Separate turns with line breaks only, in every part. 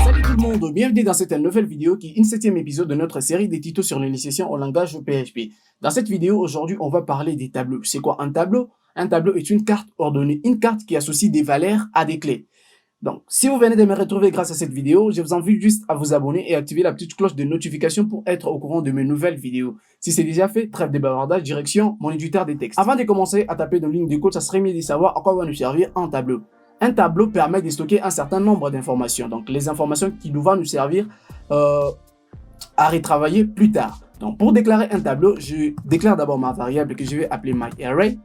Salut tout le monde, bienvenue dans cette nouvelle vidéo qui est une 7e épisode de notre série des tutos sur l'initiation au langage PHP. Dans cette vidéo, aujourd'hui, on va parler des tableaux. C'est quoi un tableau? Un tableau est une carte ordonnée, une carte qui associe des valeurs à des clés. Donc, si vous venez de me retrouver grâce à cette vidéo, je vous invite juste à vous abonner et activer la petite cloche de notification pour être au courant de mes nouvelles vidéos. Si c'est déjà fait, trêve de bavardage, direction mon éditeur des textes. Avant de commencer à taper dans ligne de code, ça serait mieux de savoir à quoi va nous servir un tableau. Un tableau permet de stocker un certain nombre d'informations. Donc, les informations qui nous vont nous servir à retravailler plus tard. Donc, pour déclarer un tableau, je déclare d'abord ma variable que je vais appeler myArray.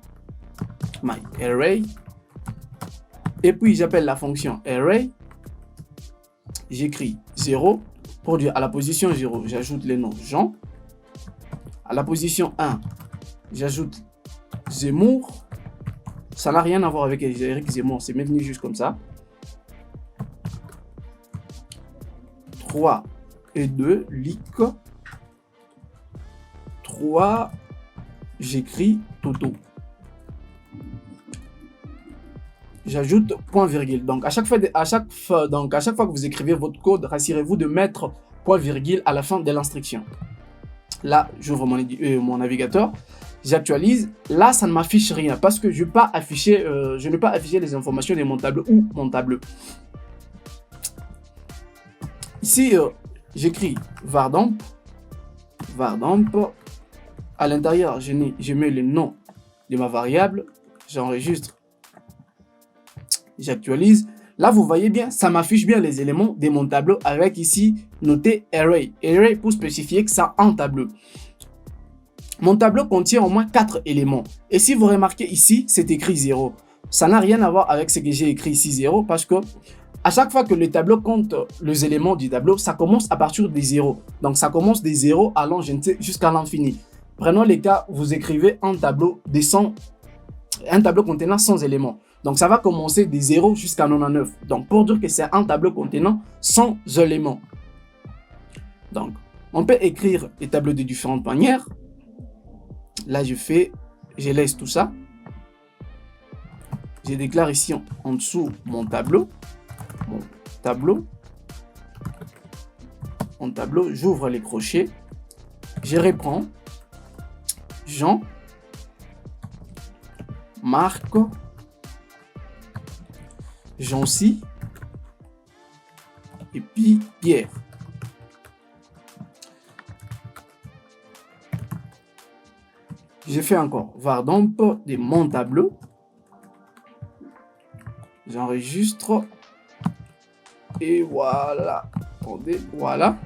Et puis, j'appelle la fonction array. J'écris 0. Pour dire à la position 0, j'ajoute le nom Jean. À la position 1, j'ajoute Zemmour. Ça n'a rien à voir avec Eric Zemmour, c'est venu juste comme ça. 3 et 2, lic. 3, j'écris Toto. J'ajoute point virgule. Donc à chaque fois que vous écrivez votre code, rassurez-vous de mettre point virgule à la fin de l'instruction. Là, j'ouvre mon navigateur, j'actualise. Là, ça ne m'affiche rien parce que je n'ai pas affiché les informations de mon tableau ou mon tableau. Ici, j'écris vardamp. À l'intérieur, je mets le nom de ma variable. J'enregistre. J'actualise. Là, vous voyez bien, ça m'affiche bien les éléments de mon tableau avec ici noté array. Array pour spécifier que ça un tableau. Mon tableau contient au moins 4 éléments. Et si vous remarquez ici, c'est écrit 0. Ça n'a rien à voir avec ce que j'ai écrit ici 0 parce que à chaque fois que le tableau compte les éléments du tableau, ça commence à partir des 0. Donc ça commence des 0 allant jusqu'à l'infini. Prenons les cas où vous écrivez un tableau contenant 100 éléments. Donc, ça va commencer des 0 jusqu'à 99. Donc, pour dire que c'est un tableau contenant 100 éléments. Donc, on peut écrire les tableaux de différentes manières. Là, je laisse tout ça. Je déclare ici en dessous mon tableau. Mon tableau, j'ouvre les crochets. Je reprends. Jean. Marc. Jancy et puis Pierre. J'ai fait encore vardamp de mon tableau. J'enregistre et voilà. Attendez, voilà.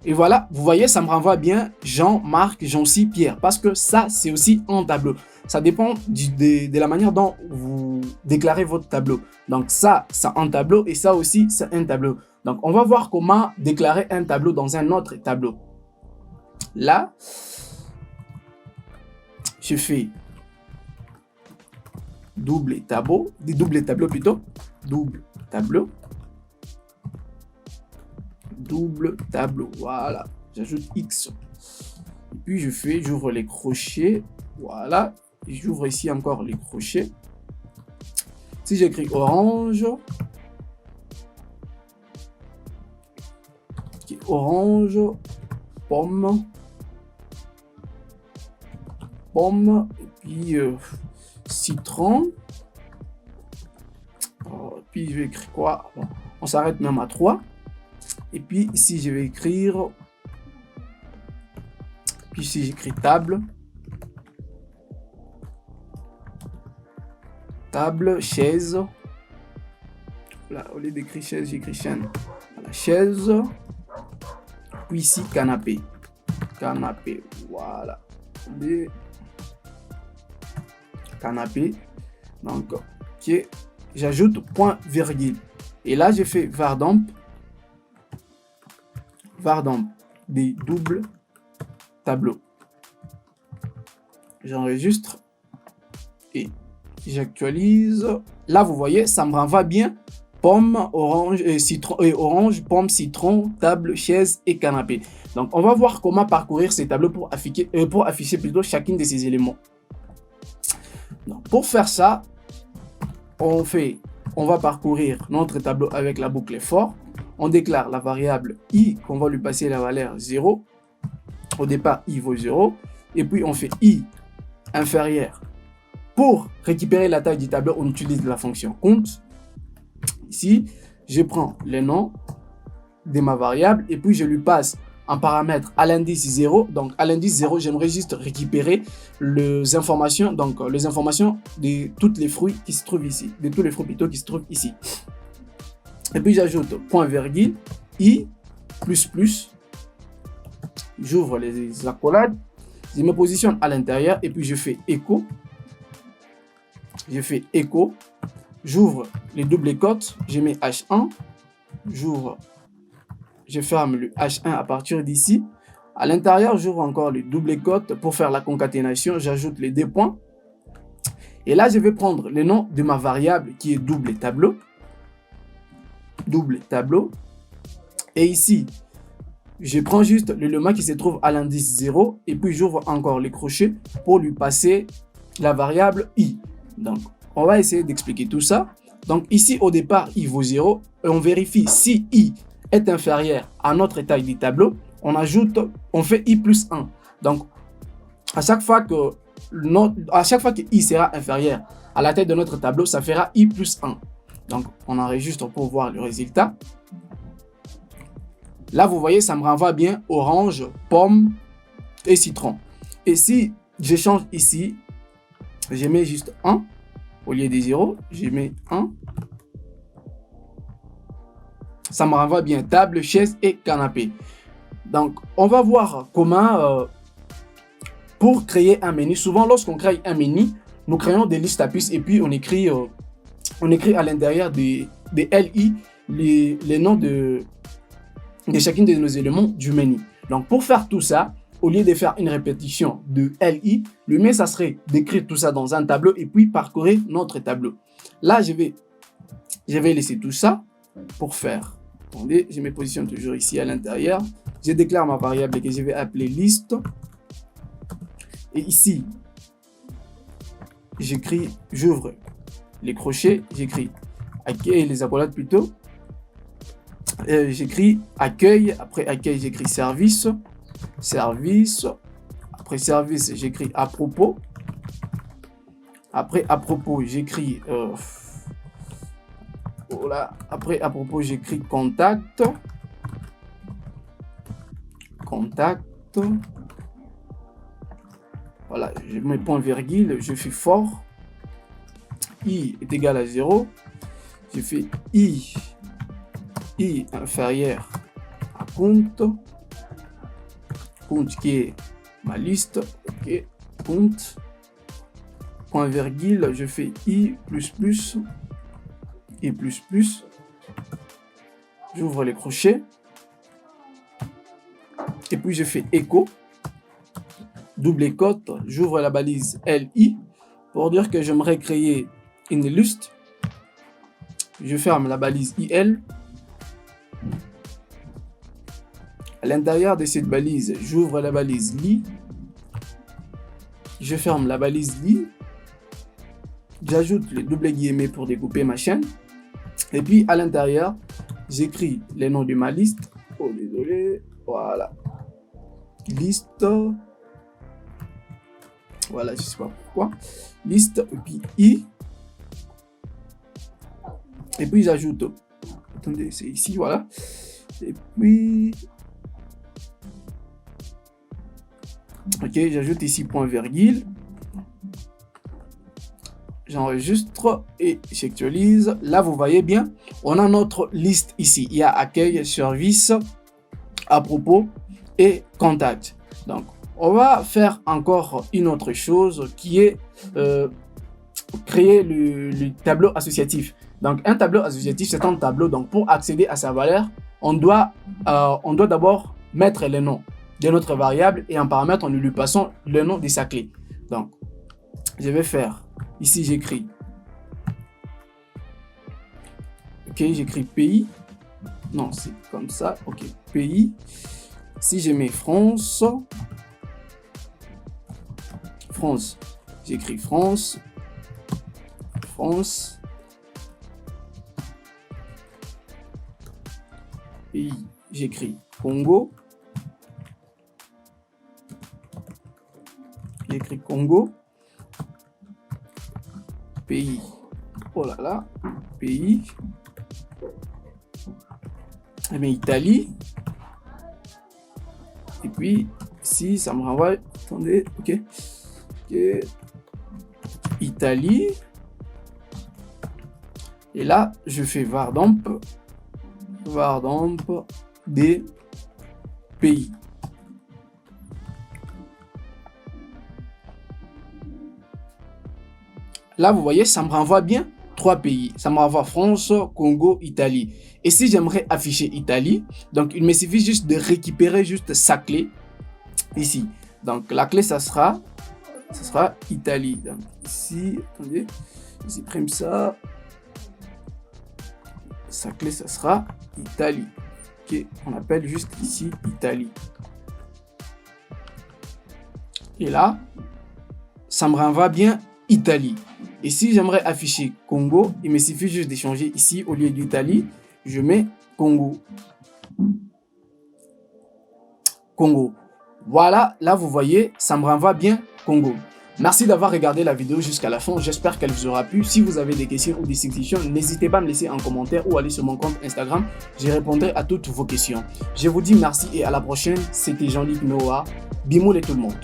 Et voilà, vous voyez, ça me renvoie bien Jean, Marc, Jancy, Pierre parce que ça, c'est aussi un tableau. Ça dépend de la manière dont vous déclarez votre tableau. Donc ça, c'est un tableau et ça aussi, c'est un tableau. Donc on va voir comment déclarer un tableau dans un autre tableau. Là, je fais double tableau, voilà. J'ajoute X. Et puis j'ouvre les crochets, voilà. J'ouvre ici encore les crochets. Si j'écris orange, pomme, et puis citron. Puis je vais écrire quoi? On s'arrête même à 3. Et puis ici je vais écrire. Puis ici j'écris table. Table, chaise. Là, au lieu d'écrire chaise, j'écris chaîne. Voilà, chaise. Puis ici, canapé. Voilà. Canapé. Donc, ok. J'ajoute point virgule. Et là, je fais vardamp. Des doubles tableaux. J'enregistre et j'actualise. Là, vous voyez, ça me renvoie bien pomme, orange, citron, orange, pomme, citron, table, chaise et canapé. Donc, on va voir comment parcourir ces tableaux pour afficher plutôt chacune de ces éléments. Donc, pour faire ça, on va parcourir notre tableau avec la boucle for. On déclare la variable i qu'on va lui passer la valeur 0. Au départ, i vaut 0. Et puis, on fait i inférieur. Pour récupérer la taille du tableau, on utilise la fonction count. Ici, je prends le nom de ma variable et puis je lui passe un paramètre à l'indice 0. Donc, à l'indice 0, j'aimerais juste récupérer les informations, de tous les fruits qui se trouvent ici, de tous les fruits plutôt qui se trouvent ici. Et puis, j'ajoute point virgule, i, plus, plus. J'ouvre les accolades, je me positionne à l'intérieur et puis je fais écho. J'ouvre les doubles cotes, je mets H1, je ferme le H1 à partir d'ici. À l'intérieur, j'ouvre encore les doubles cotes pour faire la concaténation, j'ajoute les deux points. Et là, je vais prendre le nom de ma variable qui est double tableau. Et ici, je prends juste l'élément qui se trouve à l'indice 0 et puis j'ouvre encore les crochets pour lui passer la variable i. Donc, on va essayer d'expliquer tout ça. Donc, ici, au départ, i vaut 0. Et on vérifie si i est inférieur à notre taille du tableau. On fait i plus 1. Donc, à chaque fois que i sera inférieur à la taille de notre tableau, ça fera i plus 1. Donc, on enregistre pour voir le résultat. Là, vous voyez, ça me renvoie bien orange, pomme et citron. Et si je change ici, je mets juste 1. Au lieu de 0, je mets 1. Ça me renvoie bien table, chaise et canapé. Donc, on va voir comment, pour créer un menu. Souvent, lorsqu'on crée un menu, nous créons des listes à puces et puis on écrit à l'intérieur des LI les noms de chacune de nos éléments du menu. Donc, pour faire tout ça, au lieu de faire une répétition de LI, le mieux, ça serait d'écrire tout ça dans un tableau et puis parcourir notre tableau. Là, je vais laisser tout ça pour faire. Attendez, je me positionne toujours ici à l'intérieur. Je déclare ma variable que je vais appeler liste. Et ici, j'ouvre les crochets, j'écris accueil, les accolades plutôt. J'écris accueil, après accueil, j'écris service. Après service, j'écris à propos. Après à propos, j'écris après à propos, j'écris contact. Voilà, je mets point virgule, je fais for. I est égal à 0. Je fais i inférieur à compte qui est ma liste. Ok, compte, point virgule, je fais i plus plus et plus plus. J'ouvre les crochets et puis je fais écho, double cote, j'ouvre la balise li pour dire que j'aimerais créer une liste. Je ferme la balise il. À l'intérieur de cette balise, j'ouvre la balise li. Je ferme la balise li. J'ajoute les doubles guillemets pour découper ma chaîne. Et puis à l'intérieur, j'écris les noms de ma liste. Oh, désolé. Voilà. Liste. Voilà, je sais pas pourquoi. Liste, et puis i. Et puis j'ajoute. Attendez, c'est ici, voilà. Et puis. Ok, j'ajoute ici point virgule. J'enregistre et j'actualise. Là, vous voyez bien, on a notre liste ici. Il y a accueil, service, à propos et contact. Donc, on va faire encore une autre chose qui est créer le tableau associatif. Donc, un tableau associatif, c'est un tableau. Donc, pour accéder à sa valeur, on doit d'abord mettre les noms de notre variable et en paramètre, nous lui passons le nom de sa clé. Donc, je vais faire, ici j'écris Ok, j'écris pays. Non, c'est comme ça. Ok, pays. Si je mets France, France, j'écris France, France, pays, j'écris Congo, j'écris Congo, pays, oh là là, pays, et bien Italie, et puis ici ça me renvoie, attendez, ok, Italie, et là je fais Vardamp des pays. Là, vous voyez, ça me renvoie bien 3 pays. Ça me renvoie France, Congo, Italie. Et si j'aimerais afficher Italie, donc il me suffit juste de récupérer juste sa clé ici. Donc la clé, ça sera Italie. Donc ici, attendez, je supprime ça. Sa clé, ça sera Italie. Ok, on appelle juste ici Italie. Et là, ça me renvoie bien Italie. Et si j'aimerais afficher Congo, il me suffit juste d'échanger ici au lieu d'Italie, je mets Congo. Congo. Voilà, là vous voyez, ça me renvoie bien Congo. Merci d'avoir regardé la vidéo jusqu'à la fin, j'espère qu'elle vous aura plu. Si vous avez des questions ou des suggestions, n'hésitez pas à me laisser en commentaire ou aller sur mon compte Instagram, je répondrai à toutes vos questions. Je vous dis merci et à la prochaine, c'était Jean-Luc Noah, Bimoul et tout le monde.